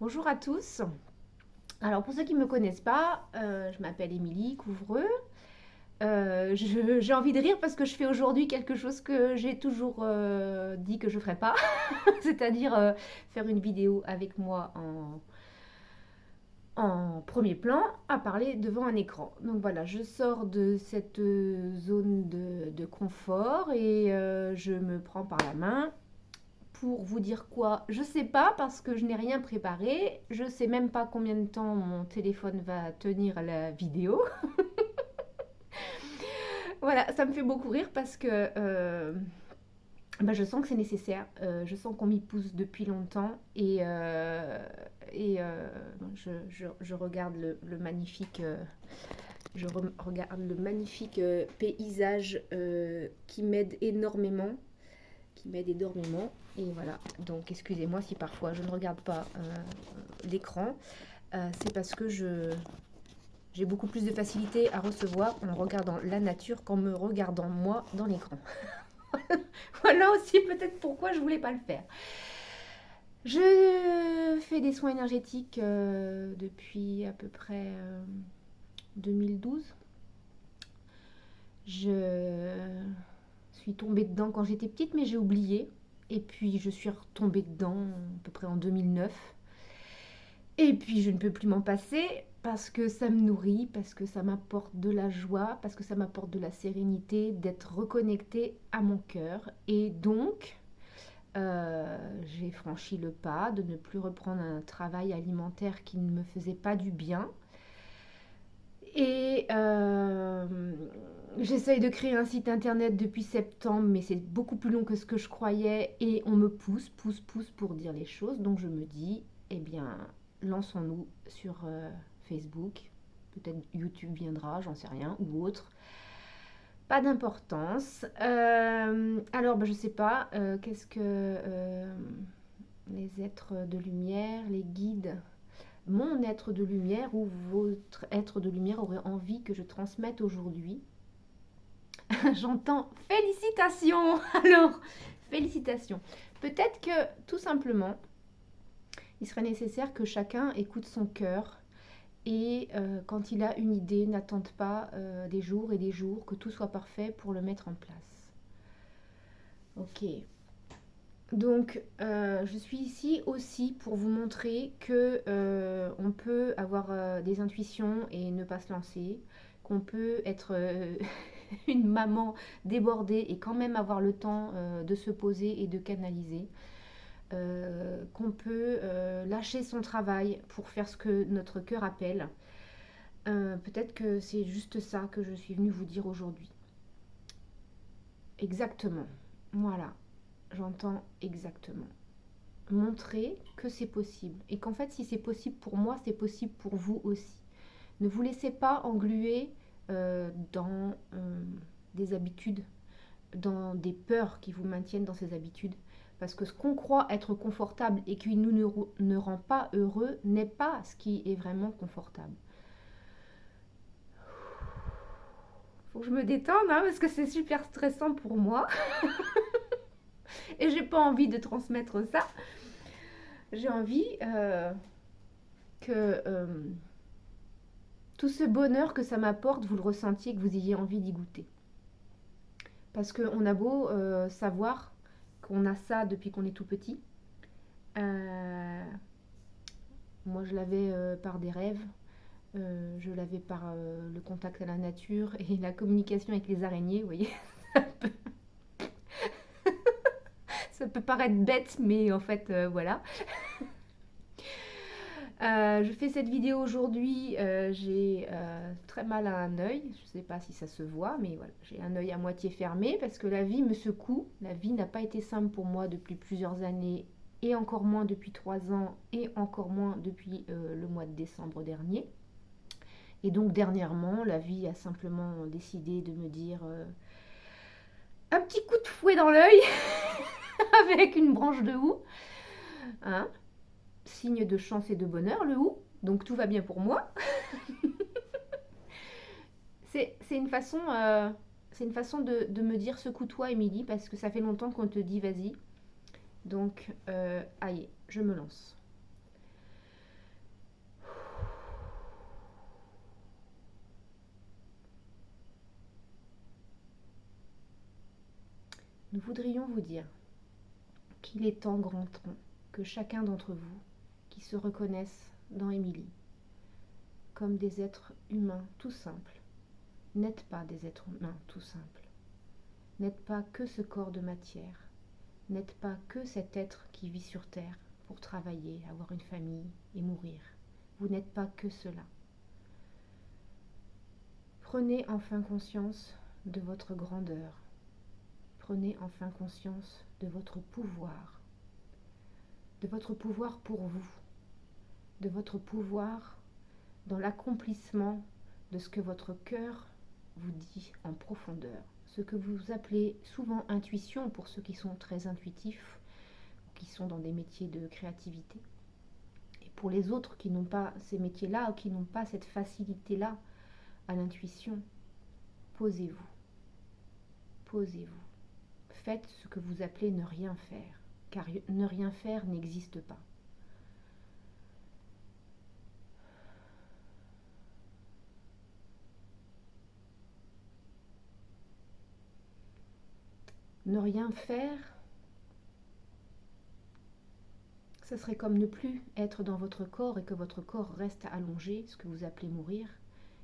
Bonjour à tous. Alors pour ceux qui ne me connaissent pas, je m'appelle Émilie Couvreux. J'ai envie de rire parce que je fais aujourd'hui quelque chose que j'ai toujours dit que je ne ferais pas, c'est-à-dire faire une vidéo avec moi en premier plan à parler devant un écran. Donc voilà, je sors de cette zone de confort et je me prends par la main. Pour vous dire quoi, je sais pas parce que je n'ai rien préparé. Je sais même pas combien de temps mon téléphone va tenir la vidéo. Voilà, ça me fait beaucoup rire parce que bah, je sens que c'est nécessaire. Je sens qu'on m'y pousse depuis longtemps et je regarde le magnifique. Regarde le magnifique paysage qui m'aide énormément. Et voilà, donc excusez-moi si parfois je ne regarde pas l'écran. C'est parce que j'ai beaucoup plus de facilité à recevoir en regardant la nature qu'en me regardant moi dans l'écran. Voilà aussi peut-être pourquoi je voulais pas le faire. Je fais des soins énergétiques depuis à peu près 2012. Je suis tombée dedans quand j'étais petite, mais j'ai oublié. Et puis je suis retombée dedans à peu près en 2009. Et puis je ne peux plus m'en passer parce que ça me nourrit, parce que ça m'apporte de la joie, parce que ça m'apporte de la sérénité, d'être reconnectée à mon cœur. Et donc, j'ai franchi le pas de ne plus reprendre un travail alimentaire qui ne me faisait pas du bien. Et j'essaye de créer un site internet depuis septembre, mais c'est beaucoup plus long que ce que je croyais. Et on me pousse pour dire les choses. Donc je me dis, eh bien, lançons-nous sur Facebook. Peut-être YouTube viendra, j'en sais rien, ou autre. Pas d'importance. Alors, bah, je sais pas, qu'est-ce que les êtres de lumière, les guides, mon être de lumière ou votre être de lumière aurait envie que je transmette aujourd'hui. J'entends félicitations. Alors, félicitations. Peut-être que tout simplement, il serait nécessaire que chacun écoute son cœur et quand il a une idée, n'attende pas des jours et des jours que tout soit parfait pour le mettre en place. Ok. Donc, je suis ici aussi pour vous montrer que on peut avoir des intuitions et ne pas se lancer, qu'on peut être une maman débordée et quand même avoir le temps de se poser et de canaliser, qu'on peut lâcher son travail pour faire ce que notre cœur appelle. Peut-être que c'est juste ça que je suis venue vous dire aujourd'hui. Exactement. Voilà, j'entends exactement. Montrer que c'est possible et qu'en fait si c'est possible pour moi c'est possible pour vous aussi. Ne vous laissez pas engluer dans des habitudes, dans des peurs qui vous maintiennent dans ces habitudes, parce que ce qu'on croit être confortable et qui nous ne rend pas heureux n'est pas ce qui est vraiment confortable. Faut que je me détende hein, parce que c'est super stressant pour moi et j'ai pas envie de transmettre ça. J'ai envie que tout ce bonheur que ça m'apporte, vous le ressentiez, que vous ayez envie d'y goûter. Parce qu'on a beau savoir qu'on a ça depuis qu'on est tout petit. Euh, Moi, je l'avais par des rêves. Je l'avais par le contact à la nature et la communication avec les araignées, vous voyez. Ça peut paraître bête, mais en fait, voilà. Je fais cette vidéo aujourd'hui, j'ai très mal à un œil, je ne sais pas si ça se voit, mais voilà, j'ai un œil à moitié fermé parce que la vie me secoue, la vie n'a pas été simple pour moi depuis plusieurs années et encore moins depuis 3 ans et encore moins depuis le mois de décembre dernier. Et donc dernièrement, la vie a simplement décidé de me dire un petit coup de fouet dans l'œil avec une branche de houx, hein, signe de chance et de bonheur le houx, donc tout va bien pour moi. C'est une façon, de me dire secoue-toi, Émilie, parce que ça fait longtemps qu'on te dit vas-y. Donc, allez, je me lance. nous voudrions vous dire qu'il est temps grand temps que chacun d'entre vous qui se reconnaisse dans Émilie comme des êtres humains tout simples, n'êtes pas des êtres humains tout simples, n'êtes pas que ce corps de matière, n'êtes pas que cet être qui vit sur terre pour travailler, avoir une famille et mourir. Vous n'êtes pas que cela. Prenez enfin conscience de votre grandeur. Prenez enfin conscience de votre pouvoir pour vous, de votre pouvoir dans l'accomplissement de ce que votre cœur vous dit en profondeur, ce que vous appelez souvent intuition pour ceux qui sont très intuitifs, qui sont dans des métiers de créativité. Et pour les autres qui n'ont pas ces métiers-là, ou qui n'ont pas cette facilité-là à l'intuition, posez-vous. Posez-vous. Faites ce que vous appelez ne rien faire, car ne rien faire n'existe pas. Ne rien faire, ce serait comme ne plus être dans votre corps et que votre corps reste allongé, ce que vous appelez mourir,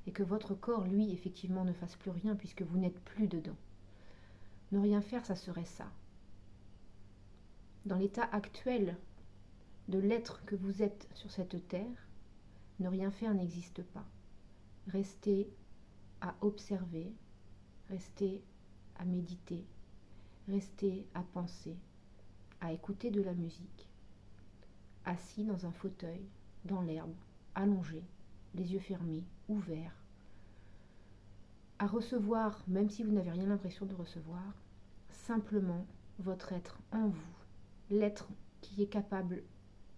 et que votre corps, lui, effectivement, ne fasse plus rien puisque vous n'êtes plus dedans. Ne rien faire, ça serait ça. Dans l'état actuel de l'être que vous êtes sur cette terre, ne rien faire n'existe pas. Restez à observer, restez à méditer, restez à penser, à écouter de la musique, assis dans un fauteuil, dans l'herbe, allongé, les yeux fermés, ouverts, à recevoir, même si vous n'avez rien l'impression de recevoir, simplement votre être en vous, l'être qui est capable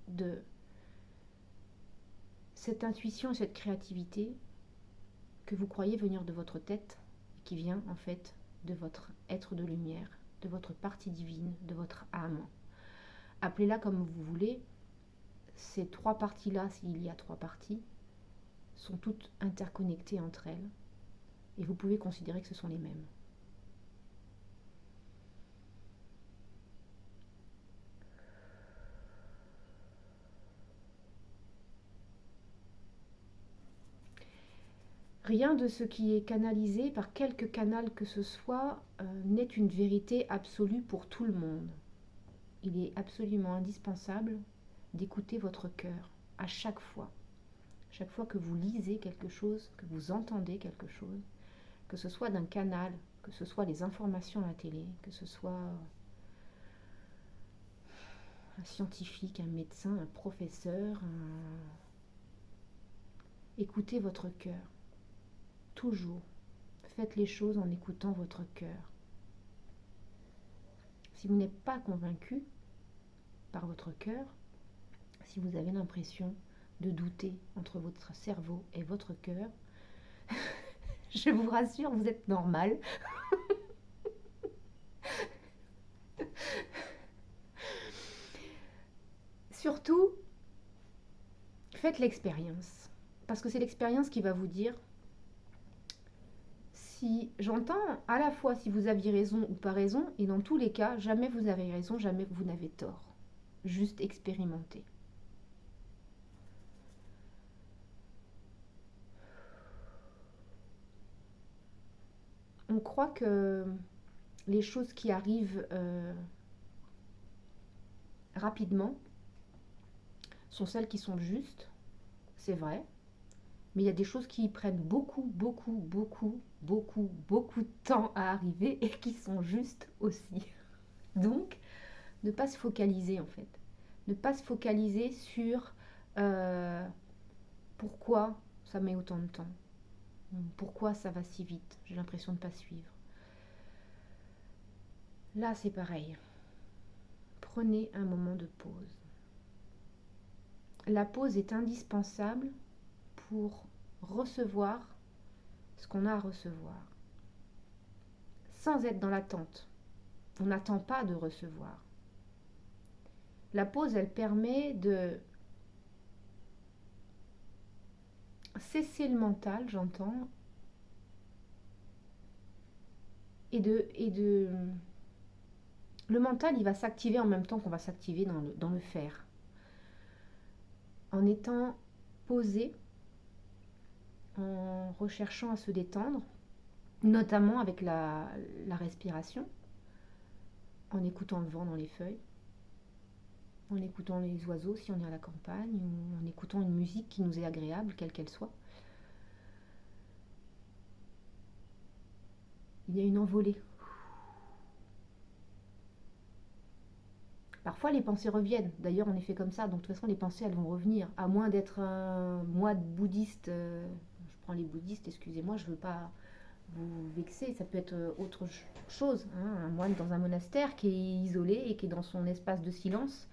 de cette intuition et cette créativité que vous croyez venir de votre tête et qui vient en fait de votre être de lumière, de votre partie divine, de votre âme. Appelez-la comme vous voulez. Ces trois parties-là, s'il y a trois parties, sont toutes interconnectées entre elles et vous pouvez considérer que ce sont les mêmes. Rien de ce qui est canalisé par quelque canal que ce soit n'est une vérité absolue pour tout le monde. Il est absolument indispensable d'écouter votre cœur à chaque fois. Chaque fois que vous lisez quelque chose, que vous entendez quelque chose, que ce soit d'un canal, que ce soit les informations à la télé, que ce soit un scientifique, un médecin, un professeur, écoutez votre cœur. Toujours, faites les choses en écoutant votre cœur. Si vous n'êtes pas convaincu par votre cœur, si vous avez l'impression de douter entre votre cerveau et votre cœur, je vous rassure, vous êtes normal. Surtout, faites l'expérience. Parce que c'est l'expérience qui va vous dire si j'entends à la fois si vous aviez raison ou pas raison, et dans tous les cas, jamais vous avez raison, jamais vous n'avez tort. Juste expérimenter. On croit que les choses qui arrivent rapidement sont celles qui sont justes, c'est vrai, mais il y a des choses qui prennent beaucoup de temps à arriver et qui sont justes aussi. Donc, ne pas se focaliser en fait. Ne pas se focaliser sur pourquoi ça met autant de temps. Pourquoi ça va si vite. J'ai l'impression de ne pas suivre. Là, c'est pareil. Prenez un moment de pause. La pause est indispensable pour recevoir ce qu'on a à recevoir. Sans être dans l'attente. On n'attend pas de recevoir. La pause, elle permet de cesser le mental, j'entends, et de, et de, Le mental, il va s'activer en même temps qu'on va s'activer dans le faire. En étant posé, en recherchant à se détendre, notamment avec la respiration, en écoutant le vent dans les feuilles, en écoutant les oiseaux si on est à la campagne, ou en écoutant une musique qui nous est agréable, quelle qu'elle soit. Il y a une envolée. Parfois les pensées reviennent, d'ailleurs on est fait comme ça, donc de toute façon les pensées elles vont revenir, à moins d'être un moine bouddhiste, je prends les bouddhistes, excusez-moi, je ne veux pas vous vexer, ça peut être autre chose, hein, un moine dans un monastère qui est isolé et qui est dans son espace de silence,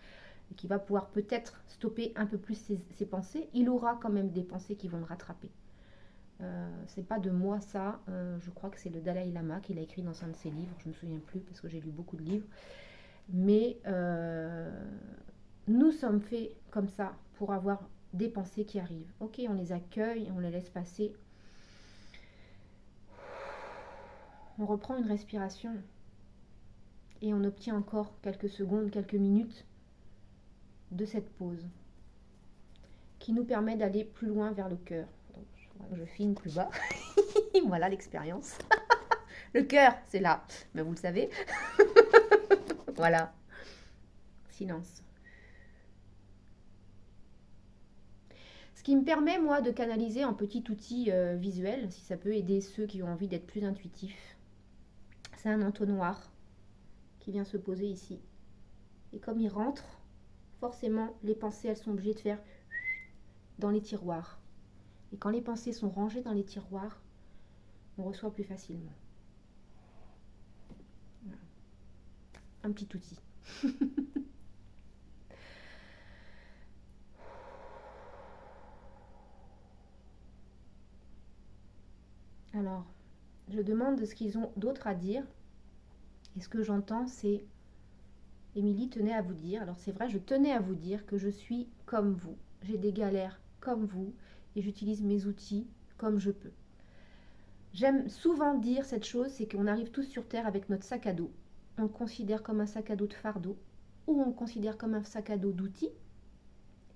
et qui va pouvoir peut-être stopper un peu plus ses pensées, il aura quand même des pensées qui vont le rattraper. C'est pas de moi ça, je crois que c'est le Dalai Lama qui l'a écrit dans un de ses livres, je me souviens plus parce que j'ai lu beaucoup de livres, mais nous sommes faits comme ça pour avoir des pensées qui arrivent. Ok, on les accueille, on les laisse passer. On reprend une respiration et on obtient encore quelques secondes, quelques minutes de cette pause qui nous permet d'aller plus loin vers le cœur. Donc, je filme plus bas. Voilà l'expérience. Le cœur, c'est là. Mais vous le savez. Voilà. Silence. Ce qui me permet, moi, de canaliser un petit outil visuel, si ça peut aider ceux qui ont envie d'être plus intuitifs. C'est un entonnoir qui vient se poser ici. Et comme il rentre, forcément, les pensées, elles sont obligées de faire dans les tiroirs. Et quand les pensées sont rangées dans les tiroirs, on reçoit plus facilement. Voilà. Un petit outil. Alors, je demande de ce qu'ils ont d'autre à dire. Et ce que j'entends, c'est Émilie tenait à vous dire, alors c'est vrai, je tenais à vous dire que je suis comme vous. J'ai des galères comme vous et j'utilise mes outils comme je peux. J'aime souvent dire cette chose, c'est qu'on arrive tous sur Terre avec notre sac à dos. On le considère comme un sac à dos de fardeau ou on le considère comme un sac à dos d'outils.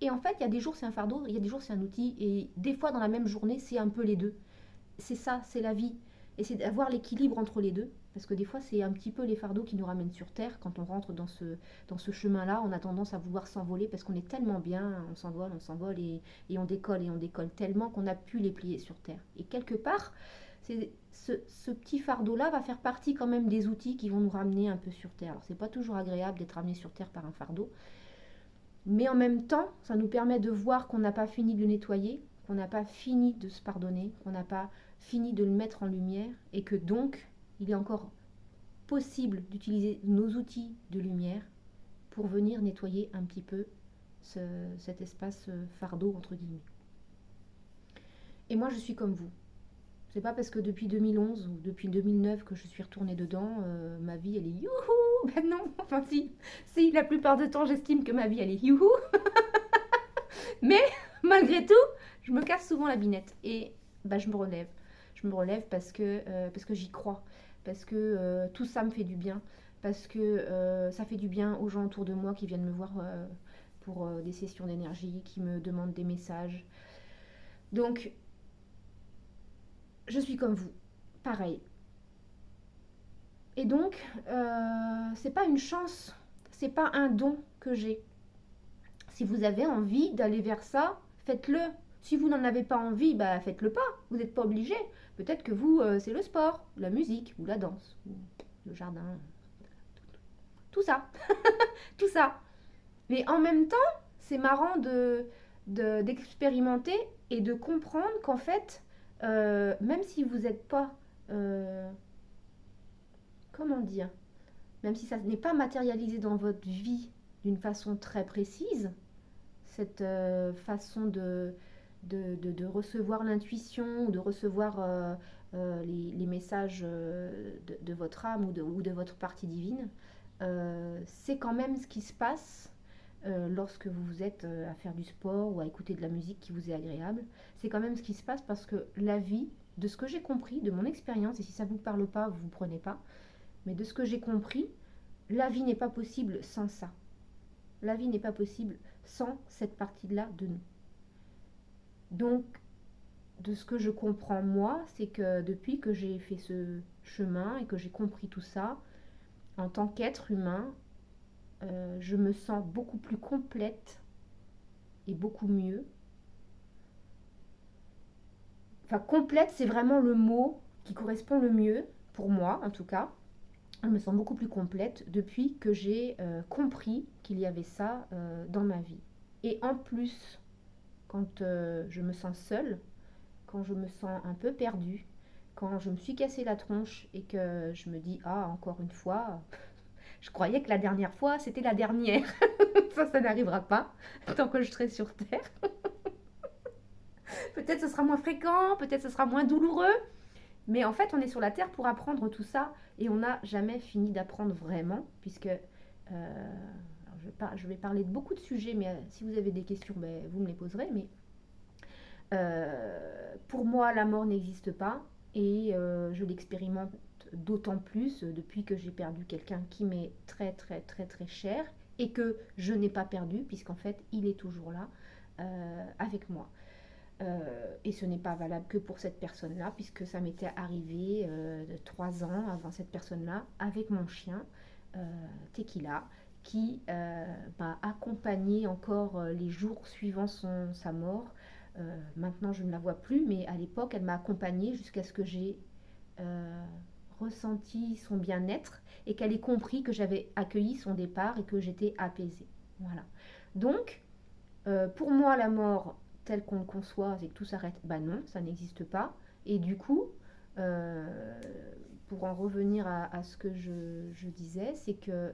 Et en fait, il y a des jours c'est un fardeau, il y a des jours c'est un outil et des fois dans la même journée, c'est un peu les deux. C'est ça, c'est la vie. Et c'est d'avoir l'équilibre entre les deux. Parce que des fois, c'est un petit peu les fardeaux qui nous ramènent sur Terre. Quand on rentre dans ce chemin-là, on a tendance à vouloir s'envoler parce qu'on est tellement bien, on s'envole et on décolle tellement qu'on a pu les plier sur Terre. Et quelque part, ce petit fardeau-là va faire partie quand même des outils qui vont nous ramener un peu sur Terre. Alors, c'est pas toujours agréable d'être ramené sur Terre par un fardeau. Mais en même temps, ça nous permet de voir qu'on n'a pas fini de le nettoyer, qu'on n'a pas fini de se pardonner, qu'on n'a pas fini de le mettre en lumière et que donc il est encore possible d'utiliser nos outils de lumière pour venir nettoyer un petit peu cet espace fardeau entre guillemets. Et moi je suis comme vous. C'est pas parce que depuis 2011 ou depuis 2009 que je suis retournée dedans, ma vie elle est youhou. Ben non, enfin si la plupart du temps j'estime que ma vie elle est youhou. Mais malgré tout, je me casse souvent la binette et bah, je me relève. Je me relève parce que j'y crois, parce que tout ça me fait du bien, parce que ça fait du bien aux gens autour de moi qui viennent me voir pour des sessions d'énergie, qui me demandent des messages. Donc, je suis comme vous, pareil. Et donc, c'est pas une chance, c'est pas un don que j'ai. Si vous avez envie d'aller vers ça, faites-le. Si vous n'en avez pas envie, bah faites-le pas. Vous n'êtes pas obligé. Peut-être que vous, c'est le sport, la musique, ou la danse, ou le jardin. Tout ça. Tout ça. Mais en même temps, c'est marrant d'expérimenter et de comprendre qu'en fait, même si vous n'êtes pas... comment dire, même si ça n'est pas matérialisé dans votre vie d'une façon très précise, cette façon de recevoir l'intuition, de recevoir les messages de votre âme ou de votre partie divine, c'est quand même ce qui se passe lorsque vous êtes à faire du sport ou à écouter de la musique qui vous est agréable. C'est quand même ce qui se passe parce que la vie, de ce que j'ai compris, de mon expérience, et si ça ne vous parle pas, vous ne prenez pas, mais de ce que j'ai compris, la vie n'est pas possible sans ça. La vie n'est pas possible sans cette partie-là de nous. Donc, de ce que je comprends moi, c'est que depuis que j'ai fait ce chemin et que j'ai compris tout ça, en tant qu'être humain, je me sens beaucoup plus complète et beaucoup mieux. Enfin, complète, c'est vraiment le mot qui correspond le mieux, pour moi en tout cas. Je me sens beaucoup plus complète depuis que j'ai compris qu'il y avait ça dans ma vie. Et en plus, quand je me sens seule, quand je me sens un peu perdue, quand je me suis cassé la tronche et que je me dis, ah, encore une fois, je croyais que la dernière fois, c'était la dernière. Ça n'arrivera pas tant que je serai sur Terre. Peut-être ce sera moins fréquent, peut-être ce sera moins douloureux. Mais en fait, on est sur la Terre pour apprendre tout ça et on n'a jamais fini d'apprendre vraiment, puisque je vais parler de beaucoup de sujets, mais si vous avez des questions, ben, vous me les poserez. Mais pour moi, la mort n'existe pas et je l'expérimente d'autant plus depuis que j'ai perdu quelqu'un qui m'est très très très très cher et que je n'ai pas perdu, puisqu'en fait, il est toujours là avec moi. Et ce n'est pas valable que pour cette personne-là, puisque ça m'était arrivé 3 ans avant cette personne-là, avec mon chien, Tequila, qui m'a accompagné encore les jours suivant sa mort. Maintenant, je ne la vois plus, mais à l'époque, elle m'a accompagnée jusqu'à ce que j'ai ressenti son bien-être et qu'elle ait compris que j'avais accueilli son départ et que j'étais apaisée. Voilà. Donc, pour moi, la mort, telle qu'on le conçoit, c'est que tout s'arrête. Ben non, ça n'existe pas. Et du coup, euh, pour en revenir à ce que je disais, c'est que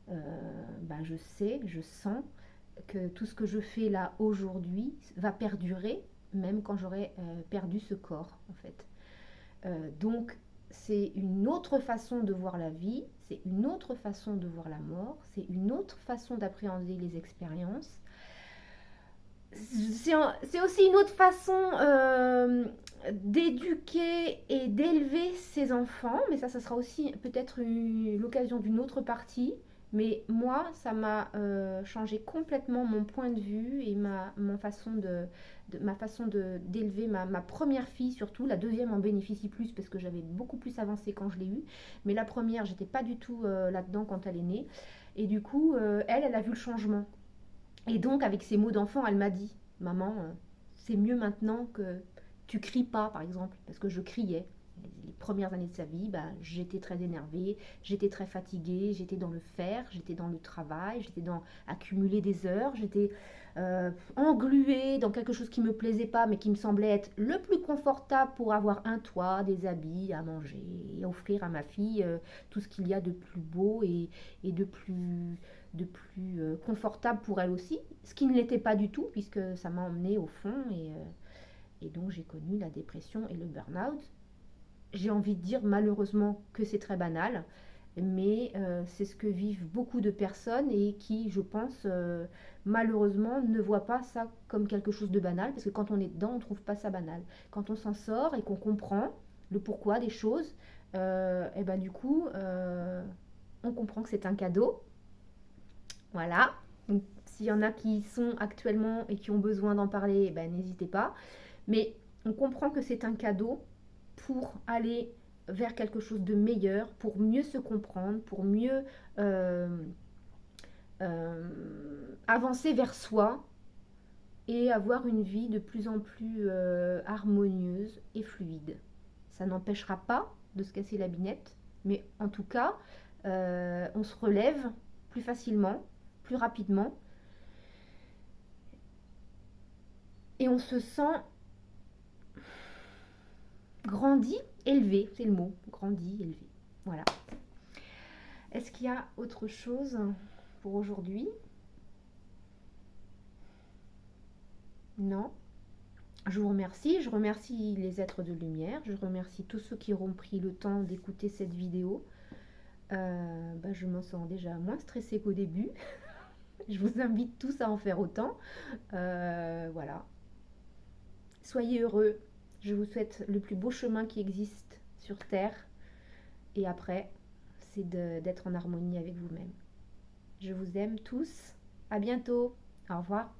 ben je sais, je sens que tout ce que je fais là aujourd'hui va perdurer, même quand j'aurai perdu ce corps, en fait. Donc, c'est une autre façon de voir la vie, c'est une autre façon de voir la mort, c'est une autre façon d'appréhender les expériences. C'est aussi une autre façon d'éduquer et d'élever ses enfants, mais ça sera aussi peut-être l'occasion d'une autre partie. Mais moi, ça m'a changé complètement mon point de vue et ma façon d'élever ma première fille surtout. La deuxième en bénéficie plus parce que j'avais beaucoup plus avancé quand je l'ai eue. Mais la première, j'étais pas du tout là-dedans quand elle est née. Et du coup, elle a vu le changement. Et donc, avec ces mots d'enfant, elle m'a dit, maman, c'est mieux maintenant que tu cries pas, par exemple, parce que je criais. Les premières années de sa vie, bah, j'étais très énervée, j'étais très fatiguée, j'étais dans le faire, j'étais dans le travail, j'étais dans accumuler des heures, j'étais engluée dans quelque chose qui me plaisait pas, mais qui me semblait être le plus confortable pour avoir un toit, des habits, à manger, et offrir à ma fille tout ce qu'il y a de plus beau et de plus confortable pour elle aussi, ce qui ne l'était pas du tout, puisque ça m'a emmenée au fond, et donc j'ai connu la dépression et le burn-out. J'ai envie de dire malheureusement que c'est très banal, mais c'est ce que vivent beaucoup de personnes et qui, je pense, malheureusement, ne voient pas ça comme quelque chose de banal, parce que quand on est dedans, on ne trouve pas ça banal. Quand on s'en sort et qu'on comprend le pourquoi des choses, et ben du coup, on comprend que c'est un cadeau. Voilà. Donc, s'il y en a qui sont actuellement et qui ont besoin d'en parler, ben, n'hésitez pas. Mais on comprend que c'est un cadeau pour aller vers quelque chose de meilleur, pour mieux se comprendre, pour mieux avancer vers soi et avoir une vie de plus en plus harmonieuse et fluide. Ça n'empêchera pas de se casser la binette, mais en tout cas, on se relève plus facilement, plus rapidement, et on se sent grandi, élevé, c'est le mot, grandi, élevé. Voilà. Est-ce qu'il y a autre chose pour aujourd'hui? Non. Je vous remercie, je remercie les êtres de lumière, je remercie tous ceux qui auront pris le temps d'écouter cette vidéo. Je me sens déjà moins stressée qu'au début. Je vous invite tous à en faire autant. Voilà. Soyez heureux. Je vous souhaite le plus beau chemin qui existe sur Terre. Et après, c'est d'être en harmonie avec vous-même. Je vous aime tous. À bientôt. Au revoir.